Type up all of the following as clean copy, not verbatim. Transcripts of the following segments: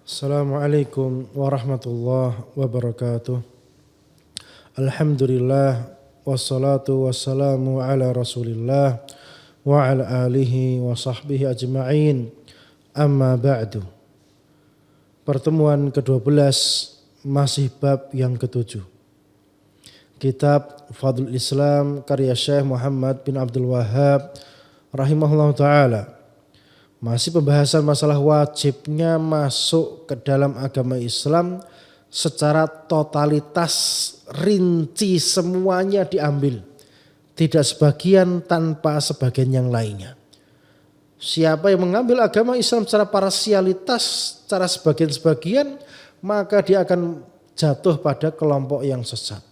Assalamualaikum warahmatullahi wabarakatuh. Alhamdulillah wassalatu wassalamu ala Rasulillah wa ala alihi wa sahbihi ajma'in. Amma ba'du. Pertemuan ke-12 masih bab yang ke-7. Kitab Fadlul Islam karya Syekh Muhammad bin Abdul Wahhab rahimahullah ta'ala. Masih pembahasan masalah wajibnya masuk ke dalam agama Islam secara totalitas, rinci, semuanya diambil. Tidak sebagian tanpa sebagian yang lainnya. Siapa yang mengambil agama Islam secara parsialitas, secara sebagian-sebagian, maka dia akan jatuh pada kelompok yang sesat.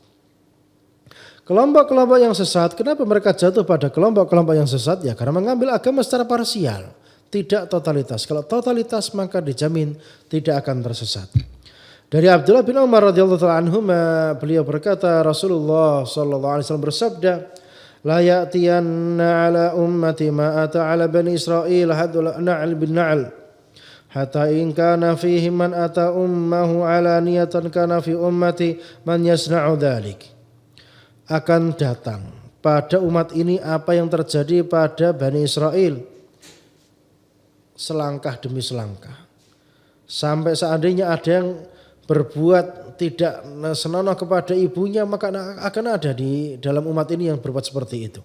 Kelompok-kelompok yang sesat, kenapa mereka jatuh pada kelompok-kelompok yang sesat? Ya karena mengambil agama secara parsial. Tidak totalitas. Kalau totalitas maka dijamin tidak akan tersesat. Dari Abdullah bin Umar radhiyallahu anhu beliau berkata Rasulullah sallallahu alaihi wasallam bersabda, la ya'tiyanna ala ummati ma ata ala bani Israil hadul na'al bin na'al hatta in kana fihi man ata ummahu ala niyatan kana fi ummati man yasna'u dzalik. Akan datang pada umat ini apa yang terjadi pada Bani Israel. Selangkah demi selangkah. Sampai seandainya ada yang berbuat tidak senonoh kepada ibunya, maka akan ada di dalam umat ini yang berbuat seperti itu.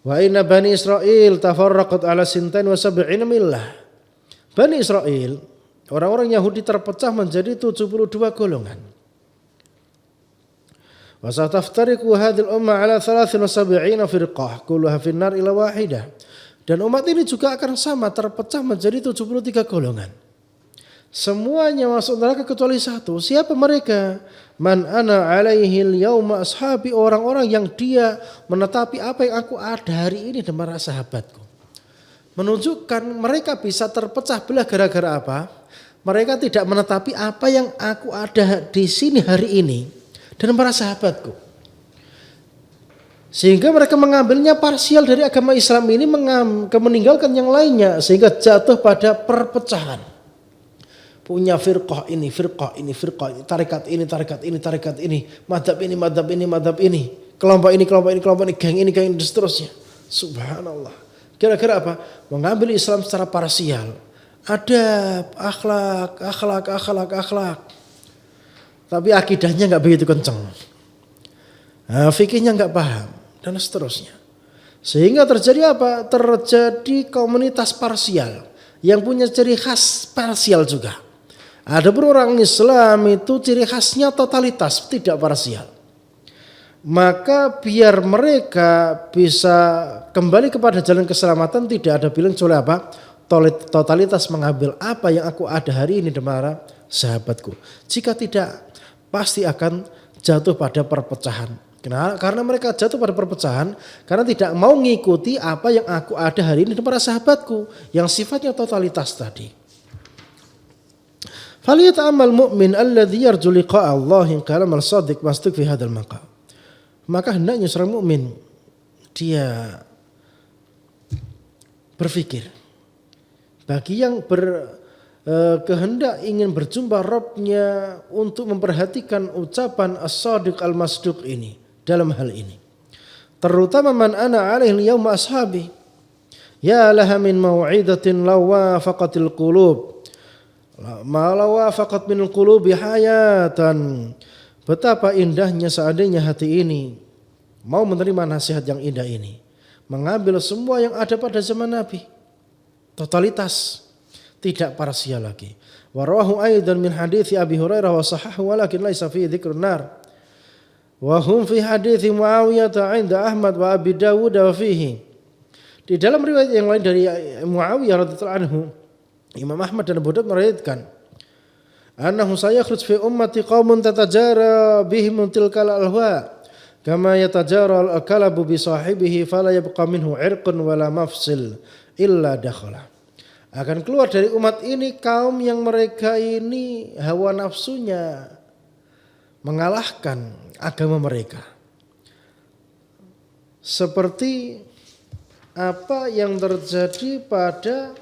Wa inna Bani Israel tafarraqat ala sintain wa sab'ina millah. Bani Israel, orang-orang Yahudi terpecah menjadi 72 golongan. Wa sataftariqu hadhil ummah ala 73 firqah, kulluha finnar ila wahidah. Dan umat ini juga akan sama terpecah menjadi 73 golongan. Semuanya masuk neraka kecuali satu. Siapa mereka? Man ana alaihil yauma ashabi, orang-orang yang dia menetapi apa yang aku ada hari ini dan para sahabatku. Menunjukkan mereka bisa terpecah belah gara-gara apa? Mereka tidak menetapi apa yang aku ada di sini hari ini dan para sahabatku. Sehingga mereka mengambilnya parsial dari agama Islam ini, meninggalkan yang lainnya. Sehingga jatuh pada perpecahan. Punya firqah ini, firqah ini, firqah ini, tarikat ini, tarikat ini, tarikat ini. Madhab ini, madhab ini, madhab ini. Kelompok ini, kelompok ini, kelompok ini, geng ini, geng ini, dan seterusnya. Subhanallah. Kira-kira apa? Mengambil Islam secara parsial. Adab, akhlak. Tapi akidahnya gak begitu kenceng. Fikihnya gak paham. Dan seterusnya. Sehingga terjadi apa? Terjadi komunitas parsial yang punya ciri khas parsial juga. Adapun orang Islam itu ciri khasnya totalitas, tidak parsial. Maka biar mereka bisa kembali kepada jalan keselamatan, tidak ada pilihan kecuali apa? Totalitas, mengambil apa yang aku ada hari ini dan para sahabatku. Jika tidak, pasti akan jatuh pada perpecahan. Karena mereka jatuh pada perpecahan karena tidak mau mengikuti apa yang aku ada hari ini dan para sahabatku yang sifatnya totalitas tadi. Falyata'ammal mu'min alladhi yarju liqa'a Allah kalam al-shadiq masduq fi hadzal maqam. Maka hendaknya seorang mukmin dia berpikir bagi yang kehendak ingin berjumpa Rabbnya untuk memperhatikan ucapan as-shadiq al-masduq ini. Dalam hal ini terutama man ana alaihi yauma ashabi ya laha min mau'idatin law wafaqatil qulub ma law wafaqat minal qulubi hayatan. Betapa indahnya seandainya hati ini mau menerima nasihat yang indah ini, mengambil semua yang ada pada zaman Nabi, totalitas, tidak parsial lagi. Wa rawahu aidan min hadithi Abi Hurairah wa sahahu walakin laisa fi dzikrun nar. Wa hum fi hadithi Muawiyah 'inda Ahmad wa Abi Dawud wa fihi. Di dalam riwayat yang lain dari Muawiyah radhiyallahu anhu, Imam Ahmad dan Abu Dawud meriwayatkan, annahu sayakhruj fi ummati qaumun tatajara bihim tilkal alwa kama yatajara al-kalabu bi sahibihi fala yabqa minhu 'irqun wala mafsil illa dakhala. Akan keluar dari umat ini kaum yang mereka ini hawa nafsunya mengalahkan agama mereka. Seperti apa yang terjadi pada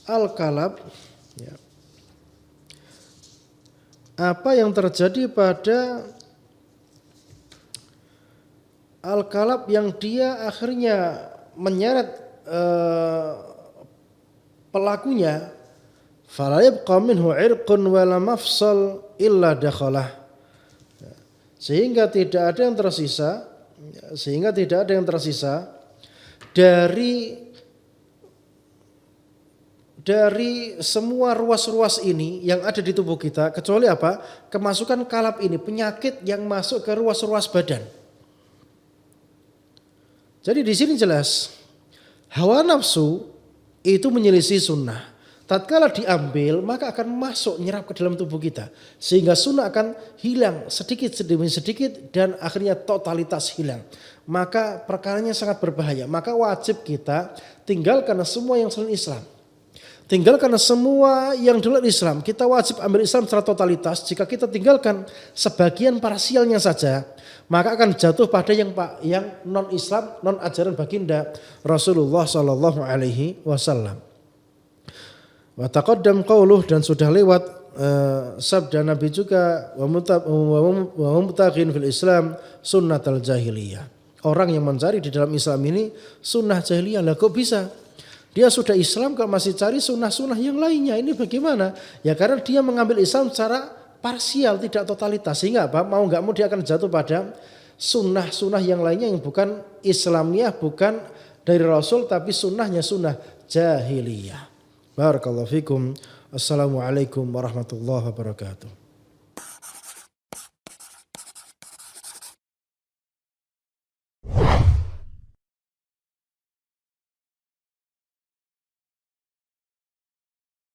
al-kalab, ya, apa yang terjadi pada Al-Kalab yang dia akhirnya menyeret pelakunya, fala yabqa minhu irqun wala mafsal illa dakhalah, sehingga tidak ada yang tersisa dari semua ruas-ruas ini yang ada di tubuh kita, kecuali apa? Kemasukan kalab ini, penyakit yang masuk ke ruas-ruas badan. Jadi di sini jelas hawa nafsu itu menyelisih sunnah. Tatkala diambil maka akan masuk nyerap ke dalam tubuh kita, sehingga sunnah akan hilang sedikit demi sedikit dan akhirnya totalitas hilang. Maka perkaranya sangat berbahaya. Maka wajib kita tinggalkan semua yang selain Islam. Tinggalkan semua yang di luar Islam. Kita wajib ambil Islam secara totalitas. Jika kita tinggalkan sebagian parsialnya saja, maka akan jatuh pada yang non Islam, non ajaran baginda Rasulullah Sallallahu Alaihi Wasallam. Wa taqaddam qauluh, dan sudah lewat sabda Nabi juga, wa mubtaghin fil Islam sunnatal jahiliyah. Orang yang mencari di dalam Islam ini sunnah jahiliyah. Lah kok bisa? Dia sudah Islam kalau masih cari sunnah-sunnah yang lainnya. Ini bagaimana? Ya karena dia mengambil Islam secara parsial, tidak totalitas. Sehingga apa? Mau nggak mau dia akan jatuh pada sunnah-sunnah yang lainnya yang bukan Islamiyah, bukan dari Rasul, tapi sunnahnya sunnah jahiliyah. Barakallahu fikum. Assalamualaikum warahmatullahi wabarakatuh.